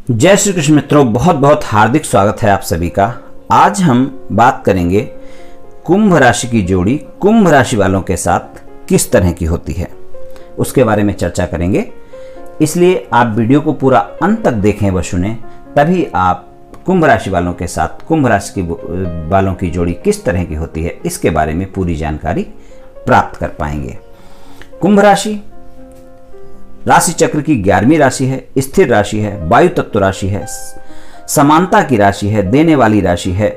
जय श्री कृष्ण मित्रों, बहुत बहुत हार्दिक स्वागत है आप सभी का। आज हम बात करेंगे कुंभ राशि की जोड़ी कुंभ राशि वालों के साथ किस तरह की होती है, उसके बारे में चर्चा करेंगे। इसलिए आप वीडियो को पूरा अंत तक देखें व सुने, तभी आप कुंभ राशि वालों के साथ कुंभ राशि वालों की जोड़ी किस तरह की होती है इसके बारे में पूरी जानकारी प्राप्त कर पाएंगे। कुंभ राशि राशि चक्र की 11वीं राशि है, स्थिर राशि है, वायु तत्व राशि है, समानता की राशि है, देने वाली राशि है।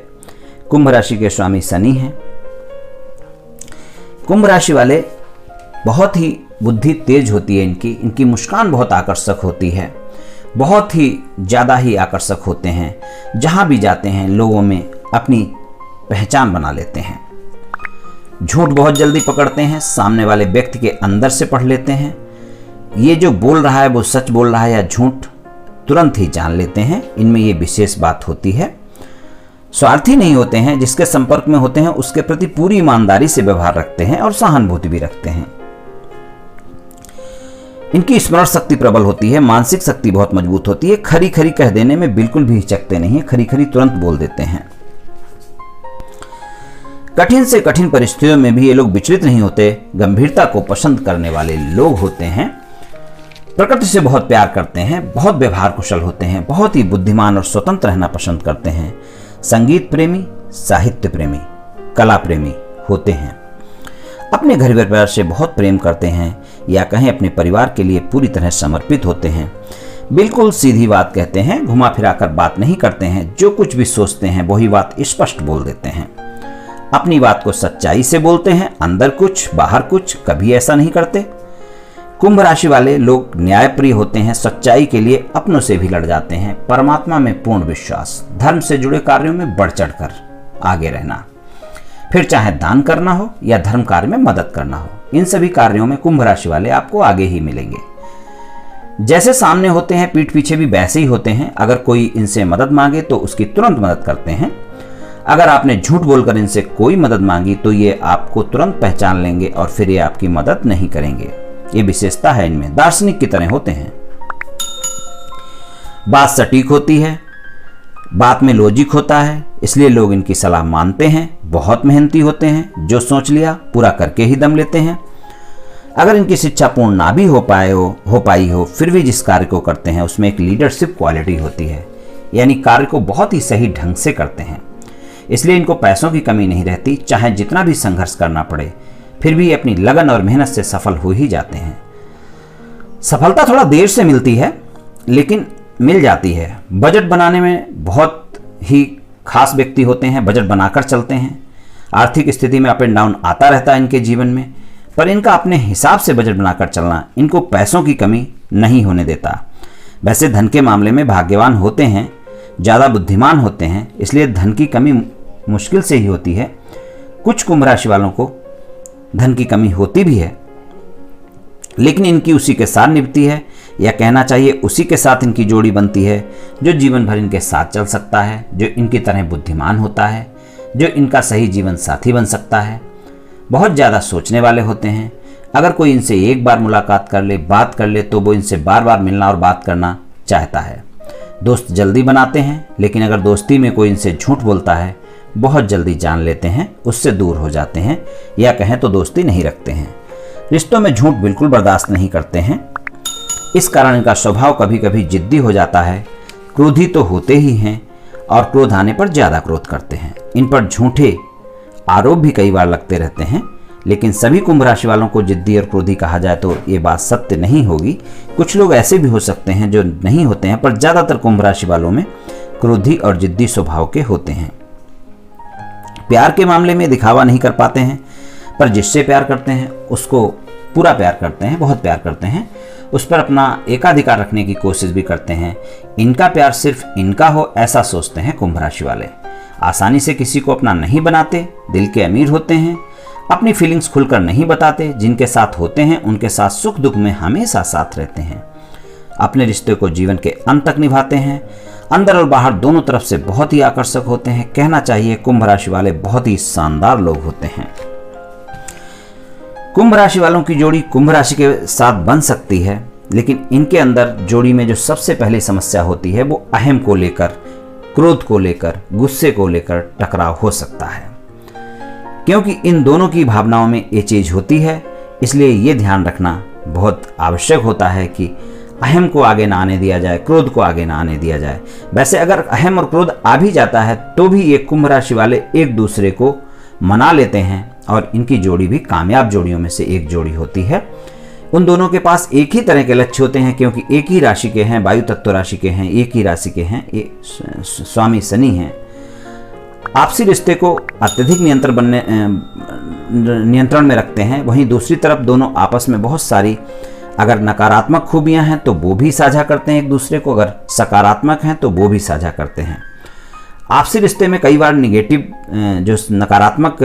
कुंभ राशि के स्वामी शनि हैं। कुंभ राशि वाले बहुत ही बुद्धि तेज होती है, इनकी मुस्कान बहुत आकर्षक होती है, बहुत ही ज़्यादा ही आकर्षक होते हैं। जहां भी जाते हैं लोगों में अपनी पहचान बना लेते हैं। झूठ बहुत जल्दी पकड़ते हैं, सामने वाले व्यक्ति के अंदर से पढ़ लेते हैं। ये जो बोल रहा है वो सच बोल रहा है या झूठ तुरंत ही जान लेते हैं। इनमें ये विशेष बात होती है। स्वार्थी नहीं होते हैं, जिसके संपर्क में होते हैं उसके प्रति पूरी ईमानदारी से व्यवहार रखते हैं और सहानुभूति भी रखते हैं। इनकी स्मरण शक्ति प्रबल होती है, मानसिक शक्ति बहुत मजबूत होती है। खरी खरी कह देने में बिल्कुल भी हिचकते नहीं है, खरी खरी तुरंत बोल देते हैं। कठिन से कठिन परिस्थितियों में भी ये लोग विचलित नहीं होते, गंभीरता को पसंद करने वाले लोग होते हैं। प्रकृति से बहुत प्यार करते हैं, बहुत व्यवहार कुशल होते हैं, बहुत ही बुद्धिमान और स्वतंत्र रहना पसंद करते हैं। संगीत प्रेमी, साहित्य प्रेमी, कला प्रेमी होते हैं। अपने घर परिवार से बहुत प्रेम करते हैं, या कहें अपने परिवार के लिए पूरी तरह समर्पित होते हैं। बिल्कुल सीधी बात कहते हैं, घुमा फिराकर बात नहीं करते हैं। जो कुछ भी सोचते हैं वही बात स्पष्ट बोल देते हैं। अपनी बात को सच्चाई से बोलते हैं, अंदर कुछ बाहर कुछ, कभी ऐसा नहीं करते। कुंभ राशि वाले लोग न्यायप्रिय होते हैं, सच्चाई के लिए अपनों से भी लड़ जाते हैं। परमात्मा में पूर्ण विश्वास, धर्म से जुड़े कार्यों में बढ़ चढ़कर आगे रहना, फिर चाहे दान करना हो या धर्म कार्य में मदद करना हो, इन सभी कार्यों में कुंभ राशि वाले आपको आगे ही मिलेंगे। जैसे सामने होते हैं पीठ पीछे भी वैसे ही होते हैं। अगर कोई इनसे मदद मांगे तो उसकी तुरंत मदद करते हैं। अगर आपने झूठ बोलकर इनसे कोई मदद मांगी तो ये आपको तुरंत पहचान लेंगे और फिर ये आपकी मदद नहीं करेंगे। ये विशेषता है इनमें, दार्शनिक की तरह होते हैं। बात सटीक होती है, बात में लॉजिक होता है, इसलिए लोग इनकी सलाह मानते हैं। बहुत मेहनती होते हैं, जो सोच लिया पूरा करके ही दम लेते हैं। अगर इनकी शिक्षा पूर्ण ना भी हो पाई हो, फिर भी जिस कार्य को करते हैं उसमें एक लीडरशिप क्वालिटी होती है, यानी कार्य को बहुत ही सही ढंग से करते हैं। इसलिए इनको पैसों की कमी नहीं रहती। चाहे जितना भी संघर्ष करना पड़े, फिर भी अपनी लगन और मेहनत से सफल हो ही जाते हैं। सफलता थोड़ा देर से मिलती है, लेकिन मिल जाती है। बजट बनाने में बहुत ही खास व्यक्ति होते हैं, बजट बनाकर चलते हैं। आर्थिक स्थिति में अप एंड डाउन आता रहता है इनके जीवन में, पर इनका अपने हिसाब से बजट बनाकर चलना इनको पैसों की कमी नहीं होने देता। वैसे धन के मामले में भाग्यवान होते हैं, ज़्यादा बुद्धिमान होते हैं, इसलिए धन की कमी मुश्किल से ही होती है। कुछ कुंभ राशि वालों को धन की कमी होती भी है, लेकिन इनकी उसी के साथ निभती है, या कहना चाहिए उसी के साथ इनकी जोड़ी बनती है जो जीवन भर इनके साथ चल सकता है, जो इनकी तरह बुद्धिमान होता है, जो इनका सही जीवन साथी बन सकता है। बहुत ज़्यादा सोचने वाले होते हैं। अगर कोई इनसे एक बार मुलाकात कर ले, बात कर ले, तो वो इनसे बार बार मिलना और बात करना चाहता है। दोस्त जल्दी बनाते हैं, लेकिन अगर दोस्ती में कोई इनसे झूठ बोलता है, बहुत जल्दी जान लेते हैं, उससे दूर हो जाते हैं, या कहें तो दोस्ती नहीं रखते हैं। रिश्तों में झूठ बिल्कुल बर्दाश्त नहीं करते हैं। इस कारण इनका स्वभाव कभी कभी जिद्दी हो जाता है। क्रोधी तो होते ही हैं, और क्रोध आने पर ज़्यादा क्रोध करते हैं। इन पर झूठे आरोप भी कई बार लगते रहते हैं, लेकिन सभी कुंभ राशि वालों को जिद्दी और क्रोधी कहा जाए तो ये बात सत्य नहीं होगी। कुछ लोग ऐसे भी हो सकते हैं जो नहीं होते हैं, पर ज़्यादातर कुंभ राशि वालों में क्रोधी और जिद्दी स्वभाव के होते हैं। प्यार के मामले में दिखावा नहीं कर पाते हैं, पर जिससे प्यार करते हैं उसको पूरा प्यार करते हैं, बहुत प्यार करते हैं। उस पर अपना एकाधिकार रखने की कोशिश भी करते हैं। इनका प्यार सिर्फ इनका हो ऐसा सोचते हैं कुंभ राशि वाले। आसानी से किसी को अपना नहीं बनाते, दिल के अमीर होते हैं, अपनी फीलिंग्स खुलकर नहीं बताते। जिनके साथ होते हैं उनके साथ सुख दुख में हमेशा साथ रहते हैं। अपने रिश्ते को जीवन के अंत तक निभाते हैं। अंदर और बाहर दोनों तरफ से बहुत ही आकर्षक होते हैं। कहना चाहिए कुंभ राशि वाले बहुत ही शानदार लोग होते हैं। कुंभ राशि वालों की जोड़ी कुंभ राशि के साथ बन सकती है, लेकिन इनके अंदर जोड़ी में जो सबसे पहली समस्या होती है वो अहम को लेकर, क्रोध को लेकर, गुस्से को लेकर टकराव हो सकता है। क्योंकि इन दोनों की भावनाओं में ये चीज होती है, इसलिए ये ध्यान रखना बहुत आवश्यक होता है कि अहम को आगे ना आने दिया जाए, क्रोध को आगे ना आने दिया जाए। वैसे अगर अहम और क्रोध आ भी जाता है तो भी ये कुंभ राशि वाले एक दूसरे को मना लेते हैं और इनकी जोड़ी भी कामयाब जोड़ियों में से एक जोड़ी होती है। उन दोनों के पास एक ही तरह के लक्ष्य होते हैं, क्योंकि एक ही राशि के हैं, वायु तत्व राशि के हैं, एक ही राशि के हैं, स्वामी शनि हैं। आपसी रिश्ते को अत्यधिक नियंत्रण में रखते हैं। वहीं दूसरी तरफ दोनों आपस में बहुत सारी अगर नकारात्मक खूबियां हैं तो वो भी साझा करते हैं एक दूसरे को, अगर सकारात्मक हैं तो वो भी साझा करते हैं। आपसी रिश्ते में कई बार निगेटिव जो नकारात्मक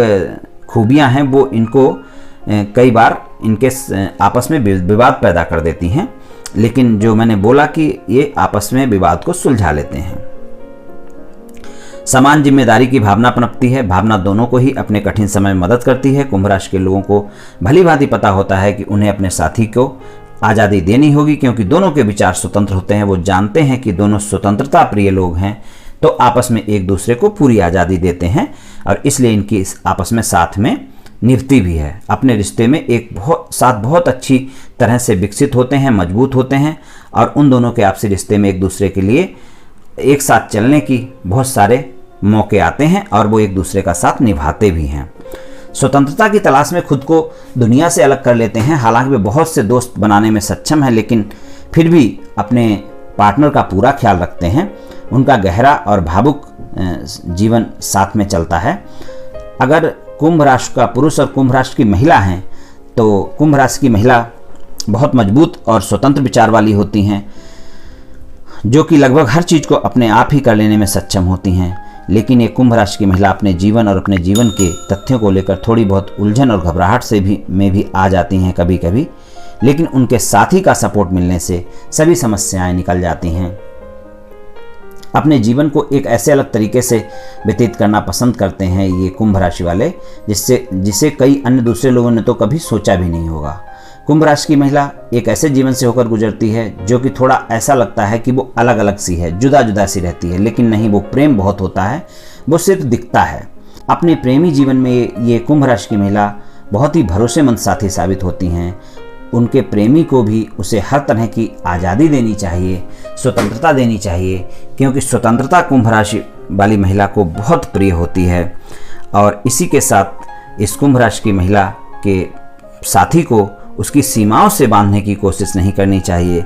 खूबियां हैं वो इनको कई बार इनके आपस में विवाद पैदा कर देती हैं, लेकिन जो मैंने बोला कि ये आपस में विवाद को सुलझा लेते हैं। समान जिम्मेदारी की भावना पनपती है। भावना दोनों को ही अपने कठिन समय में मदद करती है। कुंभ राशि के लोगों को भली भांति पता होता है कि उन्हें अपने साथी को आज़ादी देनी होगी, क्योंकि दोनों के विचार स्वतंत्र होते हैं। वो जानते हैं कि दोनों स्वतंत्रता प्रिय लोग हैं, तो आपस में एक दूसरे को पूरी आज़ादी देते हैं और इसलिए इनकी आपस में साथ में निभती भी है। अपने रिश्ते में एक साथ बहुत अच्छी तरह से विकसित होते हैं, मजबूत होते हैं और उन दोनों के आपसी रिश्ते में एक दूसरे के लिए एक साथ चलने की बहुत सारे मौके आते हैं और वो एक दूसरे का साथ निभाते भी हैं। स्वतंत्रता की तलाश में खुद को दुनिया से अलग कर लेते हैं। हालांकि वे बहुत से दोस्त बनाने में सक्षम हैं, लेकिन फिर भी अपने पार्टनर का पूरा ख्याल रखते हैं। उनका गहरा और भावुक जीवन साथ में चलता है। अगर कुंभ राशि का पुरुष और कुंभ राशि की महिला हैं तो कुंभ राशि की महिला बहुत मजबूत और स्वतंत्र विचार वाली होती हैं, जो कि लगभग हर चीज़ को अपने आप ही कर लेने में सक्षम होती हैं। लेकिन ये कुंभ राशि की महिला अपने जीवन और अपने जीवन के तथ्यों को लेकर थोड़ी बहुत उलझन और घबराहट में भी आ जाती हैं कभी कभी, लेकिन उनके साथी का सपोर्ट मिलने से सभी समस्याएं निकल जाती हैं। अपने जीवन को एक ऐसे अलग तरीके से व्यतीत करना पसंद करते हैं ये कुंभ राशि वाले, जिसे कई अन्य दूसरे लोगों ने तो कभी सोचा भी नहीं होगा। कुंभ राशि की महिला एक ऐसे जीवन से होकर गुजरती है जो कि थोड़ा ऐसा लगता है कि वो अलग अलग सी है, जुदा जुदा सी रहती है, लेकिन नहीं, वो प्रेम बहुत होता है, वो सिर्फ दिखता है। अपने प्रेमी जीवन में ये कुंभ राशि की महिला बहुत ही भरोसेमंद साथी साबित होती हैं। उनके प्रेमी को भी उसे हर तरह की आज़ादी देनी चाहिए, स्वतंत्रता देनी चाहिए, क्योंकि स्वतंत्रता कुंभ राशि वाली महिला को बहुत प्रिय होती है। और इसी के साथ इस कुंभ राशि की महिला के साथी को उसकी सीमाओं से बांधने की कोशिश नहीं करनी चाहिए,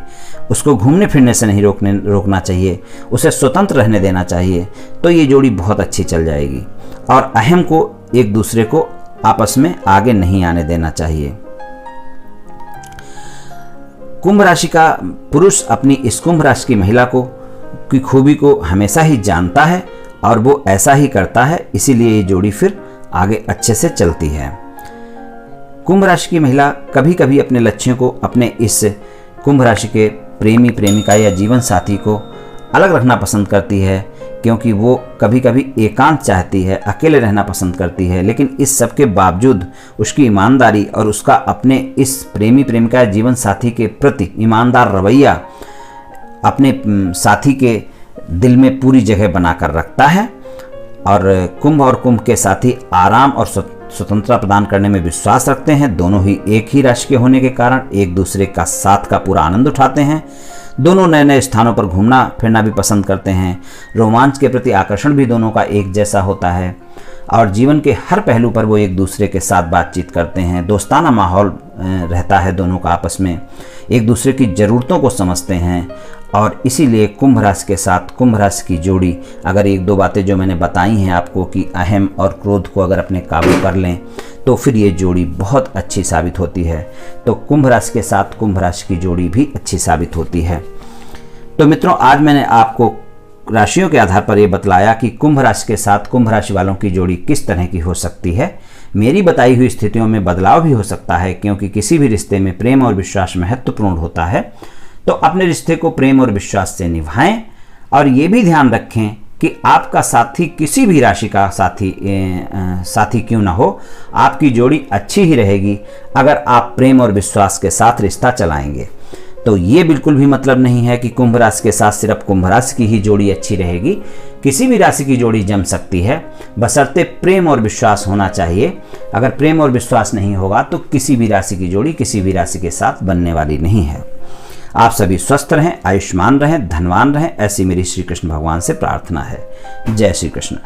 उसको घूमने फिरने से नहीं रोकना चाहिए, उसे स्वतंत्र रहने देना चाहिए। तो ये जोड़ी बहुत अच्छी चल जाएगी और अहम को एक दूसरे को आपस में आगे नहीं आने देना चाहिए। कुंभ राशि का पुरुष अपनी इस कुंभ राशि की महिला की खूबी को हमेशा ही जानता है और वो ऐसा ही करता है, इसीलिए ये जोड़ी फिर आगे अच्छे से चलती है। कुंभ राशि की महिला कभी कभी अपने लक्ष्यों को अपने इस कुंभ राशि के प्रेमी प्रेमिका या जीवन साथी को अलग रखना पसंद करती है, क्योंकि वो कभी कभी एकांत चाहती है, अकेले रहना पसंद करती है। लेकिन इस सब के बावजूद उसकी ईमानदारी और उसका अपने इस प्रेमी प्रेमिका या जीवन साथी के प्रति ईमानदार रवैया अपने साथी के दिल में पूरी जगह बनाकर रखता है। और कुंभ के साथी आराम और स्वतंत्रता प्रदान करने में विश्वास रखते हैं। दोनों ही एक ही राशि के होने के कारण एक दूसरे का साथ का पूरा आनंद उठाते हैं। दोनों नए नए स्थानों पर घूमना फिरना भी पसंद करते हैं। रोमांच के प्रति आकर्षण भी दोनों का एक जैसा होता है और जीवन के हर पहलू पर वो एक दूसरे के साथ बातचीत करते हैं। दोस्ताना माहौल रहता है दोनों का, आपस में एक दूसरे की ज़रूरतों को समझते हैं। और इसीलिए कुंभ राशि के साथ कुंभ राशि की जोड़ी, अगर एक दो बातें जो मैंने बताई हैं आपको कि अहम और क्रोध को अगर अपने काबू कर लें तो फिर ये जोड़ी बहुत अच्छी साबित होती है। तो कुंभ राशि के साथ कुंभ राशि की जोड़ी भी अच्छी साबित होती है। तो मित्रों, आज मैंने आपको राशियों के आधार पर ये बतलाया कि कुंभ राशि के साथ कुंभ राशि वालों की जोड़ी किस तरह की हो सकती है। मेरी बताई हुई स्थितियों में बदलाव भी हो सकता है, क्योंकि किसी भी रिश्ते में प्रेम और विश्वास महत्वपूर्ण होता है। तो अपने रिश्ते को प्रेम और विश्वास से निभाएं और ये भी ध्यान रखें कि आपका साथी किसी भी राशि का साथी क्यों ना हो, आपकी जोड़ी अच्छी ही रहेगी अगर आप प्रेम और विश्वास के साथ रिश्ता चलाएंगे। तो ये बिल्कुल भी मतलब नहीं है कि कुंभ राशि के साथ सिर्फ कुंभ राशि की ही जोड़ी अच्छी रहेगी। किसी भी राशि की जोड़ी जम सकती है, बशर्ते प्रेम और विश्वास होना चाहिए। अगर प्रेम और विश्वास नहीं होगा तो किसी भी राशि की जोड़ी किसी भी राशि के साथ बनने वाली नहीं है। आप सभी स्वस्थ रहें, आयुष्मान रहें, धनवान रहें, ऐसी मेरी श्री कृष्ण भगवान से प्रार्थना है। जय श्री कृष्ण।